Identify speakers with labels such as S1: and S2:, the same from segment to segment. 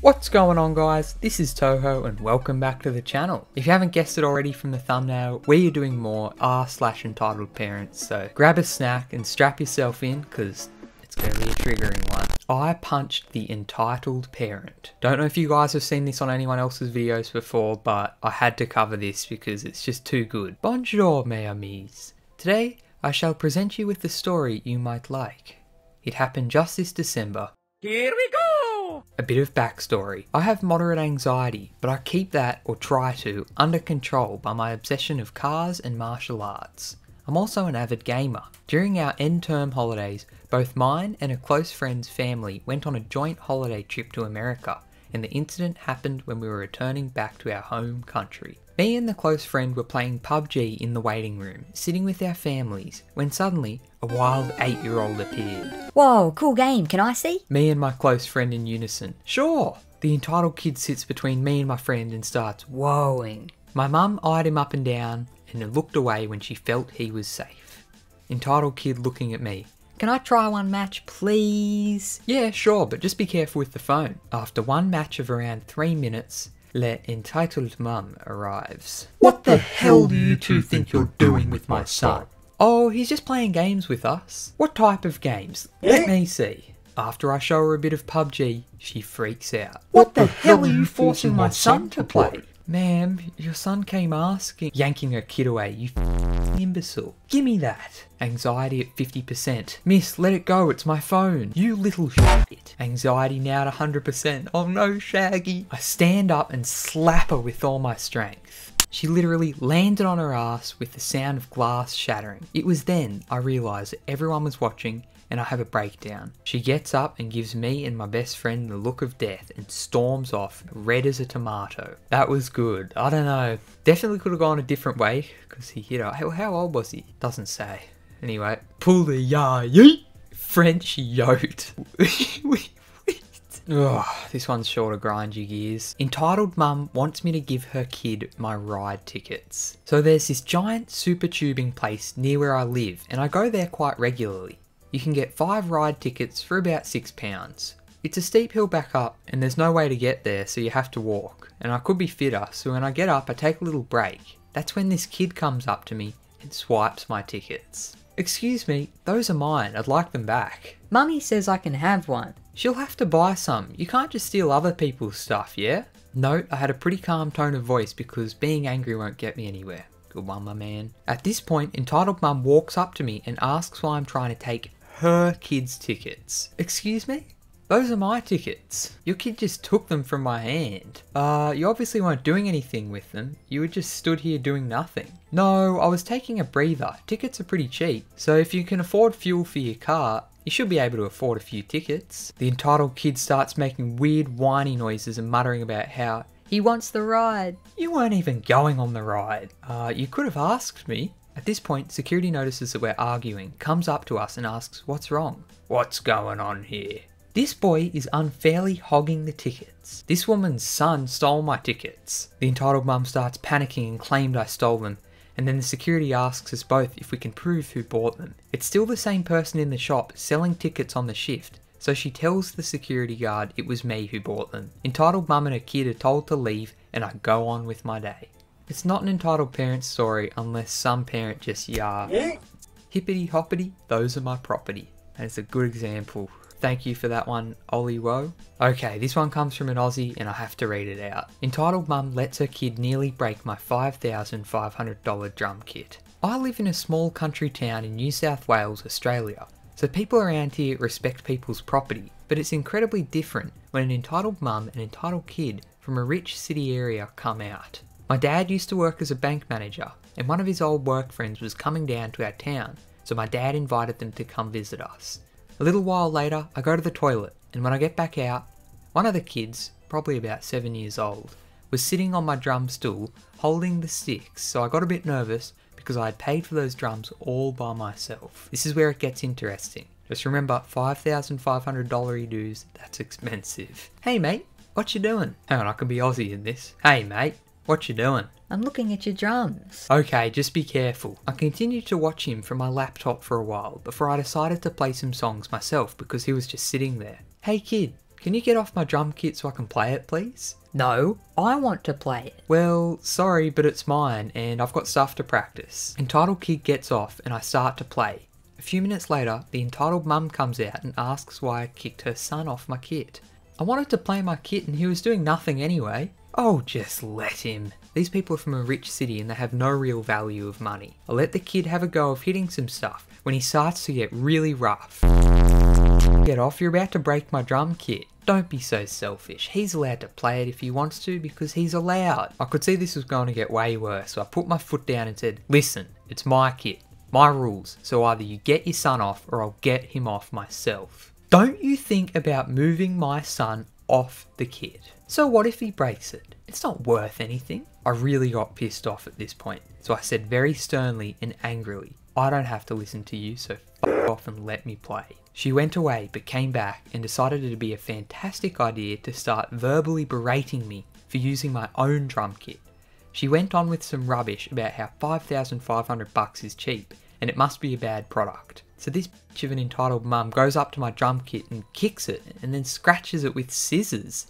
S1: What's going on, guys? This is ToHo and welcome back to the channel. If you haven't guessed it already from the thumbnail, we are doing more r/entitled parents, so grab a snack and strap yourself in because it's going to be a triggering one. I punched the entitled parent. Don't know if you guys have seen this on anyone else's videos before, but I had to cover this because it's just too good. Bonjour, mes amis. Today, I shall present you with a story you might like. It happened just this December. Here we go! A bit of backstory. I have moderate anxiety, but I keep that, or try to, under control by my obsession of cars and martial arts. I'm also an avid gamer. During our end-term holidays, both mine and a close friend's family went on a joint holiday trip to America, and the incident happened when we were returning back to our home country. Me and the close friend were playing PUBG in the waiting room, sitting with our families, when suddenly, a wild 8-year-old appeared.
S2: Whoa, cool game, can I see?
S1: Me and my close friend in unison. Sure! The entitled kid sits between me and my friend and starts whoaing. My mum eyed him up and down and looked away when she felt he was safe. Entitled kid looking at me.
S2: Can I try one match, please?
S1: Yeah, sure, but just be careful with the phone. After one match of around 3 minutes, le entitled mum arrives. What the hell do you two think you're doing with my son? Oh, he's just playing games with us. What type of games? Let me see. After I show her a bit of PUBG, she freaks out. What the hell are you forcing my son to play? Ma'am, your son came asking. Yanking her kid away, you imbecile. Gimme that. Anxiety at 50%. Miss, let it go, it's my phone. You little shit. Anxiety now at 100%. Oh no, Shaggy. I stand up and slap her with all my strength. She literally landed on her ass with the sound of glass shattering. It was then I realised that everyone was watching and I have a breakdown. She gets up and gives me and my best friend the look of death and storms off, red as a tomato. That was good. I don't know. Definitely could have gone a different way because he hit her. How old was he? Doesn't say. Anyway, pull the yeet. French yote. Ugh, this one's short of grindy gears. Entitled mum wants me to give her kid my ride tickets. So there's this giant super tubing place near where I live and I go there quite regularly. You can get 5 ride tickets for about £6. It's a steep hill back up and there's no way to get there, so you have to walk. And I could be fitter, so when I get up I take a little break. That's when this kid comes up to me and swipes my tickets. Excuse me, those are mine, I'd like them back.
S2: Mummy says I can have one.
S1: She'll have to buy some, you can't just steal other people's stuff, yeah? Note, I had a pretty calm tone of voice because being angry won't get me anywhere. Good one, my man. At this point, entitled mum walks up to me and asks why I'm trying to take her kid's tickets. Excuse me? Those are my tickets. Your kid just took them from my hand. You obviously weren't doing anything with them. You were just stood here doing nothing. No, I was taking a breather. Tickets are pretty cheap. So if you can afford fuel for your car, you should be able to afford a few tickets. The entitled kid starts making weird whiny noises and muttering about how
S2: he wants the ride.
S1: You weren't even going on the ride. You could have asked me. At this point, security notices that we're arguing, comes up to us and asks what's wrong. What's going on here? This boy is unfairly hogging the tickets. This woman's son stole my tickets. The entitled mum starts panicking and claimed I stole them, and then the security asks us both if we can prove who bought them. It's still the same person in the shop selling tickets on the shift, so she tells the security guard it was me who bought them. Entitled mum and her kid are told to leave and I go on with my day. It's not an entitled parent story unless some parent just hippity hoppity, those are my property. That's a good example. Thank you for that one, Ollie Woe. Okay, this one comes from an Aussie and I have to read it out. Entitled mum lets her kid nearly break my $5,500 drum kit. I live in a small country town in New South Wales, Australia. So people around here respect people's property, but it's incredibly different when an entitled mum and entitled kid from a rich city area come out. My dad used to work as a bank manager and one of his old work friends was coming down to our town, so my dad invited them to come visit us. A little while later, I go to the toilet and when I get back out, one of the kids, probably about 7 years old, was sitting on my drum stool holding the sticks, so I got a bit nervous because I had paid for those drums all by myself. This is where it gets interesting. Just remember, $5,500 dues, that's expensive. Hey mate, what you doing? Hang on, I could be Aussie in this. Hey mate. What you doing?
S2: I'm looking at your drums.
S1: Okay, just be careful. I continued to watch him from my laptop for a while before I decided to play some songs myself because he was just sitting there. Hey kid, can you get off my drum kit so I can play it, please?
S2: No, I want to play it.
S1: Well, sorry, but it's mine and I've got stuff to practice. Entitled kid gets off and I start to play. A few minutes later, the entitled mum comes out and asks why I kicked her son off my kit. I wanted to play my kit and he was doing nothing anyway. Oh, just let him. These people are from a rich city and they have no real value of money. I let the kid have a go of hitting some stuff when he starts to get really rough. Get off, you're about to break my drum kit. Don't be so selfish. He's allowed to play it if he wants to because he's allowed. I could see this was going to get way worse, so I put my foot down and said, listen, it's my kit, my rules, so either you get your son off or I'll get him off myself. Don't you think about moving my son off the kit. So what if he breaks it? It's not worth anything. I really got pissed off at this point, so I said very sternly and angrily, I don't have to listen to you, so f off and let me play. She went away but came back and decided it'd be a fantastic idea to start verbally berating me for using my own drum kit. She went on with some rubbish about how $5,500 is cheap and it must be a bad product. So this bitch of an entitled mum goes up to my drum kit and kicks it and then scratches it with scissors.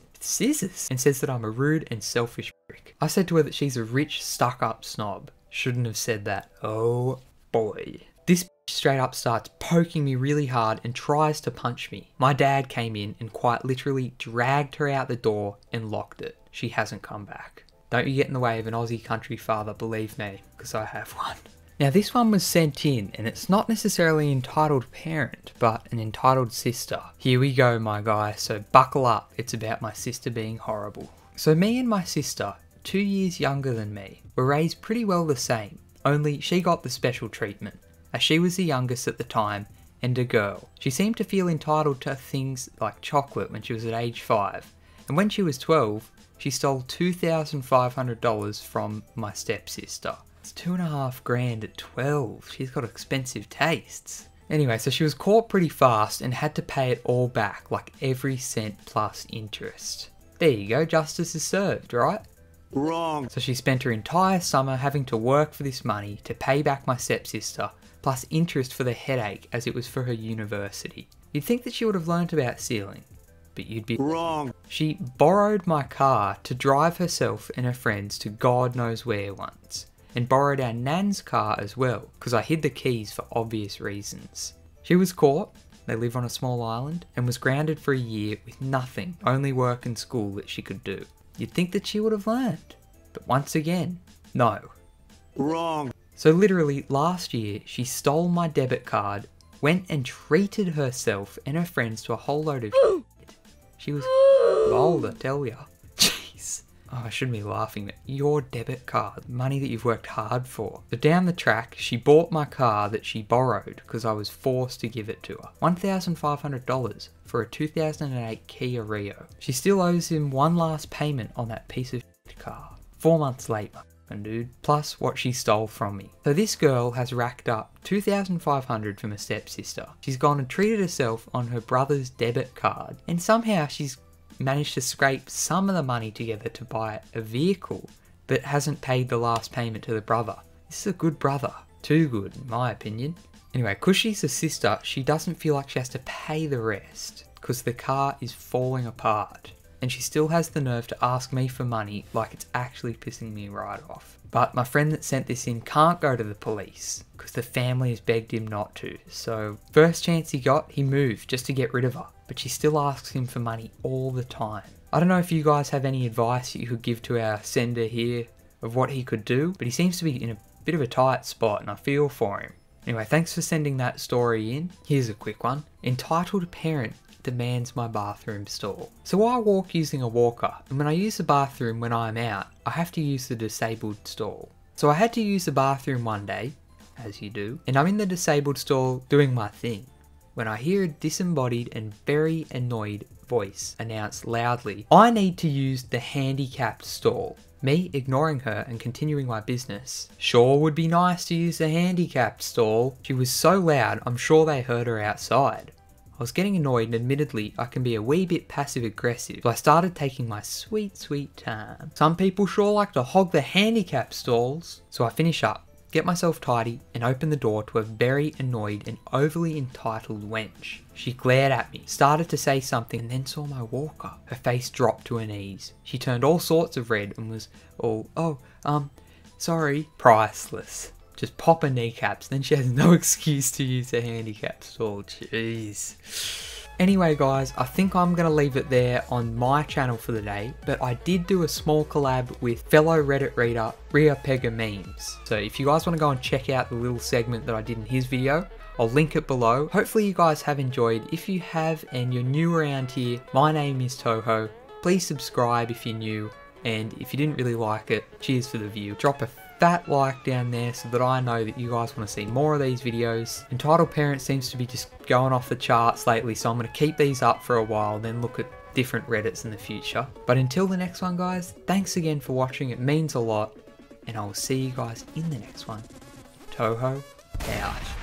S1: And says that I'm a rude and selfish prick. I said to her that she's a rich, stuck-up snob. Shouldn't have said that. Oh boy. This bitch straight up starts poking me really hard and tries to punch me. My dad came in and quite literally dragged her out the door and locked it. She hasn't come back. Don't you get in the way of an Aussie country father, believe me, because I have one. Now this one was sent in and it's not necessarily an entitled parent, but an entitled sister. Here we go, my guy, so buckle up, it's about my sister being horrible. So me and my sister, 2 years younger than me, were raised pretty well the same, only she got the special treatment, as she was the youngest at the time and a girl. She seemed to feel entitled to things like chocolate when she was at age 5, and when she was 12, she stole $2,500 from my stepsister. It's $2,500 at 12. She's got expensive tastes. Anyway, so she was caught pretty fast and had to pay it all back, like every cent plus interest. There you go, justice is served, right?
S3: Wrong.
S1: So she spent her entire summer having to work for this money to pay back my stepsister, plus interest for the headache as it was for her university. You'd think that she would have learnt about stealing, but you'd be
S3: wrong.
S1: She borrowed my car to drive herself and her friends to God knows where once. And borrowed our nan's car as well, because I hid the keys for obvious reasons. She was caught, they live on a small island, and was grounded for a year with nothing, only work and school that she could do. You'd think that she would have learned, but once again, no.
S3: Wrong.
S1: So literally last year, she stole my debit card, went and treated herself and her friends to a whole load of shit. She was bold, I tell ya. Oh, I shouldn't be laughing. Your debit card, money that you've worked hard for. So down the track, she bought my car that she borrowed because I was forced to give it to her. $1,500 for a 2008 Kia Rio. She still owes him one last payment on that piece of shit car. 4 months late, my dude. Plus what she stole from me. So this girl has racked up $2,500 from her stepsister. She's gone and treated herself on her brother's debit card. And somehow she's managed to scrape some of the money together to buy a vehicle, but hasn't paid the last payment to the brother. This is a good brother. Too good, in my opinion. Anyway, because she's a sister, she doesn't feel like she has to pay the rest, because the car is falling apart. And she still has the nerve to ask me for money like it's actually pissing me right off. But my friend that sent this in can't go to the police, because the family has begged him not to. So first chance he got, he moved just to get rid of her. But she still asks him for money all the time. I don't know if you guys have any advice you could give to our sender here of what he could do, but he seems to be in a bit of a tight spot and I feel for him. Anyway, thanks for sending that story in. Here's a quick one. Entitled parent demands my bathroom stall. So I walk using a walker, and when I use the bathroom when I'm out, I have to use the disabled stall. So I had to use the bathroom one day, as you do, and I'm in the disabled stall doing my thing, when I hear a disembodied and very annoyed voice announce loudly, I need to use the handicapped stall. Me ignoring her and continuing my business. Sure would be nice to use the handicapped stall. She was so loud, I'm sure they heard her outside. I was getting annoyed and admittedly I can be a wee bit passive aggressive, so I started taking my sweet time. Some people sure like to hog the handicapped stalls. So I finish up, get myself tidy, and open the door to a very annoyed and overly entitled wench. She glared at me, started to say something, and then saw my walker. Her face dropped to her knees. She turned all sorts of red and was all, sorry. Priceless. Just pop her kneecaps, then she has no excuse to use her handicaps. Oh, jeez. Anyway guys, I think I'm going to leave it there on my channel for the day, but I did do a small collab with fellow Reddit reader Ria Pega Memes. So if you guys want to go and check out the little segment that I did in his video, I'll link it below. Hopefully you guys have enjoyed. If you have and you're new around here, my name is ToHo. Please subscribe if you're new, and if you didn't really like it, cheers for the view. Drop a fat like down there so that I know that you guys want to see more of these videos. Entitled Parents seems to be just going off the charts lately, so I'm going to keep these up for a while, then look at different Reddits in the future. But until the next one guys, thanks again for watching, it means a lot, and I will see you guys in the next one. ToHo out.